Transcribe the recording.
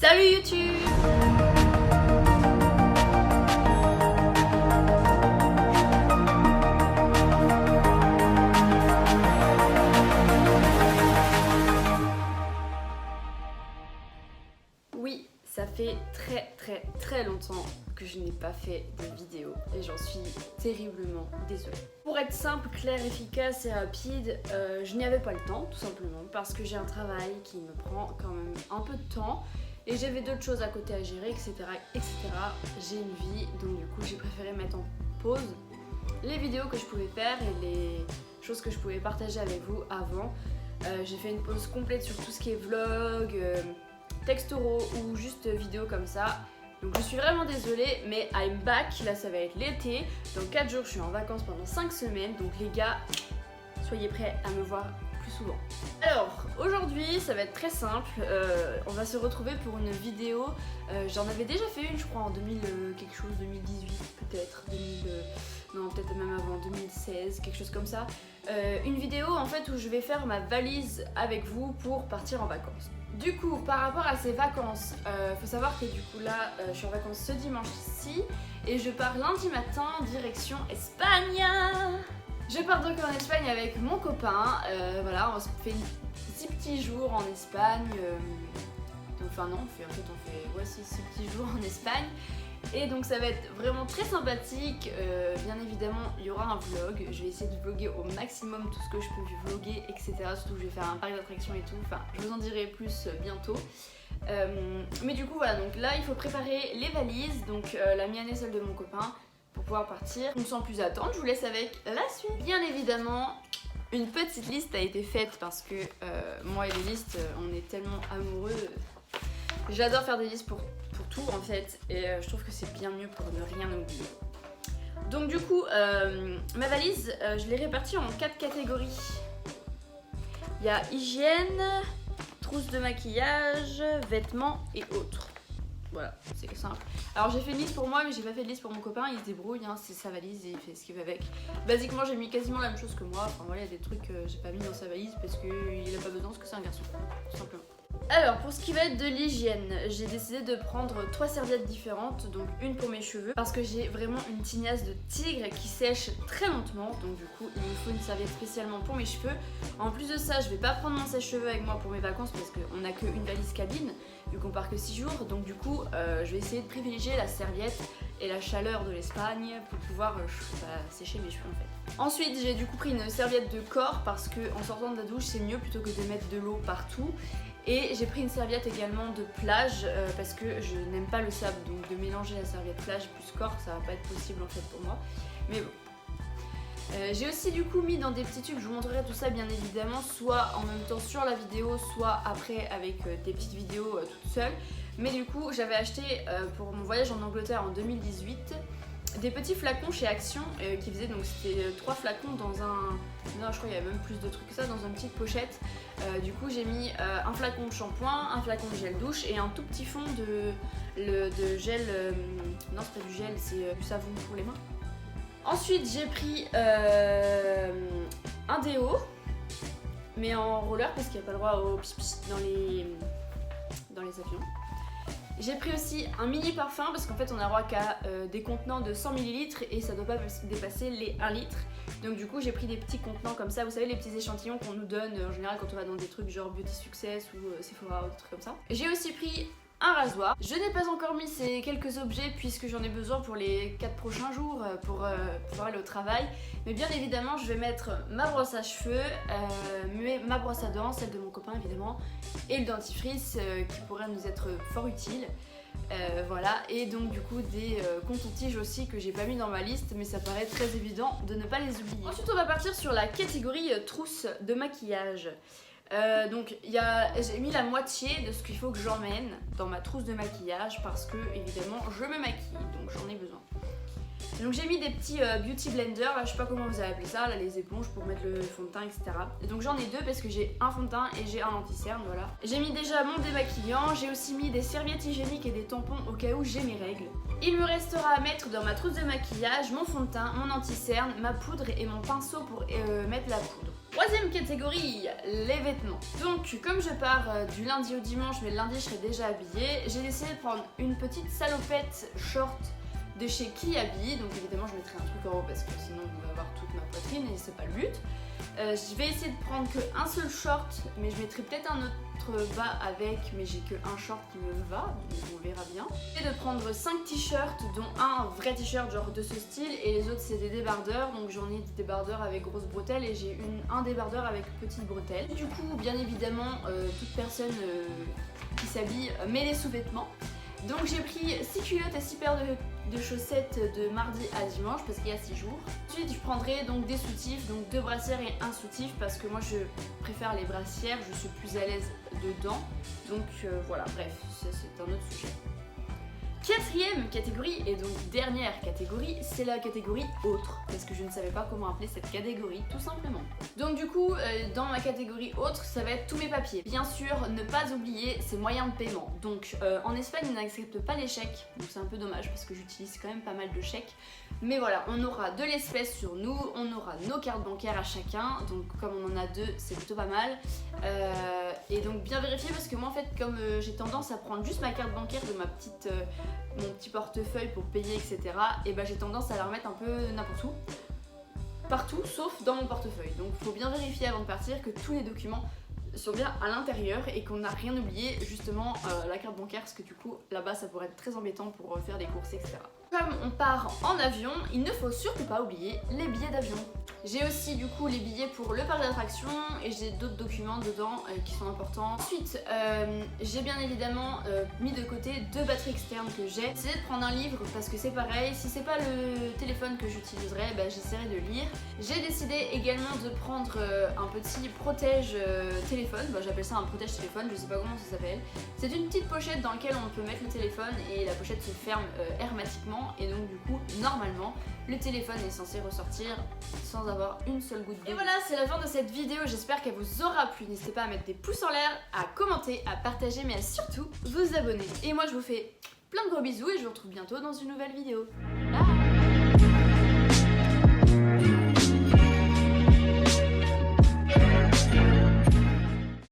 Salut YouTube! Oui, ça fait très longtemps que je n'ai pas fait de vidéo et j'en suis terriblement désolée. Pour être simple, clair, efficace et rapide, je n'y avais pas le temps tout simplement parce que j'ai un travail qui me prend quand même un peu de temps et j'avais d'autres choses à côté à gérer, etc. etc. J'ai une vie, donc du coup j'ai préféré mettre en pause les vidéos que je pouvais faire et les choses que je pouvais partager avec vous avant. J'ai fait une pause complète sur tout ce qui est vlog, texte oraux ou juste vidéo comme ça. Donc je suis vraiment désolée, mais I'm back, là ça va être l'été. Dans 4 jours je suis en vacances pendant 5 semaines, donc les gars, soyez prêts à me voir plus souvent. Alors aujourd'hui ça va être très simple, on va se retrouver pour une vidéo. J'en avais déjà fait une je crois en 2000 quelque chose, 2018 peut-être, non peut-être même avant, 2016, quelque chose comme ça. Une vidéo en fait où je vais faire ma valise avec vous pour partir en vacances. Du coup, par rapport à ces vacances, faut savoir que du coup là, je suis en vacances ce dimanche-ci et je pars lundi matin direction Espagne. Je pars donc en Espagne avec mon copain, voilà, on se fait 6 petits jours en Espagne, enfin non, on fait 6 petits jours en Espagne. Et donc ça va être vraiment très sympathique, bien évidemment il y aura un vlog, je vais essayer de vlogger au maximum tout ce que je peux vlogger, etc. Surtout que je vais faire un parc d'attractions et tout, enfin je vous en dirai plus bientôt. Mais du coup voilà, donc là il faut préparer les valises, donc la mienne et celle de mon copain, pour pouvoir partir. Donc sans plus attendre, je vous laisse avec la suite. Bien évidemment, une petite liste a été faite parce que moi et les listes, on est tellement amoureux. J'adore faire des listes pour tout en fait et je trouve que c'est bien mieux pour ne rien oublier. Donc du coup, ma valise, je l'ai répartie en 4 catégories. Il y a hygiène, trousse de maquillage, vêtements et autres. Voilà, c'est simple. Alors j'ai fait une liste pour moi mais j'ai pas fait de liste pour mon copain, il se débrouille, hein, c'est sa valise et il fait ce qu'il veut avec. Basiquement j'ai mis quasiment la même chose que moi, enfin voilà, il y a des trucs que j'ai pas mis dans sa valise parce qu'il a pas besoin parce que c'est un garçon, tout simplement. Alors pour ce qui va être de l'hygiène, j'ai décidé de prendre 3 serviettes différentes, donc une pour mes cheveux parce que j'ai vraiment une tignasse de tigre qui sèche très lentement, donc du coup il me faut une serviette spécialement pour mes cheveux. En plus de ça, je vais pas prendre mon sèche-cheveux avec moi pour mes vacances parce qu'on a qu'une valise cabine vu qu'on part que 6 jours, donc du coup je vais essayer de privilégier la serviette et la chaleur de l'Espagne pour pouvoir sécher mes cheveux en fait. Ensuite j'ai du coup pris une serviette de corps parce que en sortant de la douche c'est mieux plutôt que de mettre de l'eau partout. Et j'ai pris une serviette également de plage parce que je n'aime pas le sable, donc de mélanger la serviette plage plus corps ça va pas être possible en fait pour moi, mais bon. J'ai aussi du coup mis dans des petits tubes, je vous montrerai tout ça bien évidemment, soit en même temps sur la vidéo, soit après avec des petites vidéos toutes seules. Mais du coup j'avais acheté pour mon voyage en Angleterre en 2018 des petits flacons chez Action qui faisaient, donc c'était 3 flacons dans un... Non je crois qu'il y avait même plus de trucs que ça, dans une petite pochette. Du coup j'ai mis un flacon de shampoing, un flacon de gel douche et un tout petit fond de gel... non c'est pas du gel, c'est du savon pour les mains. Ensuite j'ai pris un déo, mais en roller parce qu'il n'y a pas le droit au pis dans les avions. J'ai pris aussi un mini parfum parce qu'en fait on a droit qu'à des contenants de 100 ml et ça doit pas dépasser les 1 litre. Donc du coup j'ai pris des petits contenants comme ça, vous savez les petits échantillons qu'on nous donne en général quand on va dans des trucs genre Beauty Success ou Sephora ou des trucs comme ça. J'ai aussi pris un rasoir. Je n'ai pas encore mis ces quelques objets puisque j'en ai besoin pour les 4 prochains jours pour pouvoir aller au travail. Mais bien évidemment je vais mettre ma brosse à cheveux, ma brosse à dents, celle de mon copain évidemment, et le dentifrice qui pourrait nous être fort utile. Voilà, et donc du coup des coton-tiges aussi que j'ai pas mis dans ma liste mais ça paraît très évident de ne pas les oublier. Ensuite on va partir sur la catégorie trousse de maquillage. Donc j'ai mis la moitié de ce qu'il faut que j'emmène dans ma trousse de maquillage parce que évidemment je me maquille donc j'en ai besoin. Donc j'ai mis des petits beauty blenders, là, je sais pas comment vous avez appelé ça, là, les éponges pour mettre le fond de teint, etc. Et donc j'en ai deux parce que j'ai un fond de teint et j'ai un anti-cerne, voilà. J'ai mis déjà mon démaquillant, j'ai aussi mis des serviettes hygiéniques et des tampons au cas où j'ai mes règles. Il me restera à mettre dans ma trousse de maquillage mon fond de teint, mon anti-cerne, ma poudre et mon pinceau pour mettre la poudre. Troisième catégorie, les vêtements. Donc comme je pars du lundi au dimanche, mais le lundi je serai déjà habillée, j'ai décidé de prendre une petite salopette short de chez Kiabi. Donc évidemment je mettrai un truc en haut parce que sinon on va voir toute ma poitrine et c'est pas le but. Je vais essayer de prendre qu'un seul short, mais je mettrai peut-être un autre bas avec, mais j'ai qu'un short qui me va, donc on verra bien. Et de prendre 5 t-shirts, dont un vrai t-shirt genre de ce style, et les autres c'est des débardeurs, donc j'en ai des débardeurs avec grosses bretelles et j'ai un débardeur avec petites bretelles. Du coup, bien évidemment, toute personne qui s'habille met les sous-vêtements. Donc j'ai pris 6 culottes et 6 paires de chaussettes de mardi à dimanche parce qu'il y a 6 jours. Ensuite je prendrai donc des soutifs, donc 2 brassières et un soutif parce que moi je préfère les brassières, je suis plus à l'aise dedans. Donc voilà, bref, ça c'est un autre sujet. Quatrième catégorie et donc dernière catégorie, c'est la catégorie autre, parce que je ne savais pas comment appeler cette catégorie tout simplement. Donc du coup, dans ma catégorie autre, ça va être tous mes papiers. Bien sûr, ne pas oublier ses moyens de paiement. Donc en Espagne, ils n'acceptent pas les chèques, donc c'est un peu dommage parce que j'utilise quand même pas mal de chèques. Mais voilà, on aura de l'espèce sur nous, on aura nos cartes bancaires à chacun, donc comme on en a deux, c'est plutôt pas mal. Et donc bien vérifier parce que moi en fait, comme j'ai tendance à prendre juste ma carte bancaire de mon petit portefeuille pour payer, etc. Et ben j'ai tendance à la remettre un peu n'importe où. Partout, sauf dans mon portefeuille. Donc il faut bien vérifier avant de partir que tous les documents sont bien à l'intérieur et qu'on n'a rien oublié, justement la carte bancaire, parce que du coup là-bas ça pourrait être très embêtant pour faire des courses, etc. Comme on part en avion, il ne faut surtout pas oublier les billets d'avion. J'ai aussi du coup les billets pour le parc d'attractions et j'ai d'autres documents dedans qui sont importants. Ensuite, j'ai bien évidemment mis de côté 2 batteries externes que j'ai. J'ai essayé de prendre un livre parce que c'est pareil, si c'est pas le téléphone que j'utiliserai, bah, j'essaierai de lire. J'ai décidé également de prendre un petit protège téléphone, bah, j'appelle ça un protège téléphone, je sais pas comment ça s'appelle. C'est une petite pochette dans laquelle on peut mettre le téléphone et la pochette se ferme hermétiquement et donc du coup normalement le téléphone est censé ressortir sans avoir une seule goutte d'eau. Et voilà, c'est la fin de cette vidéo, j'espère qu'elle vous aura plu. N'hésitez pas à mettre des pouces en l'air, à commenter, à partager, mais à surtout vous abonner. Et moi je vous fais plein de gros bisous et je vous retrouve bientôt dans une nouvelle vidéo. Bye.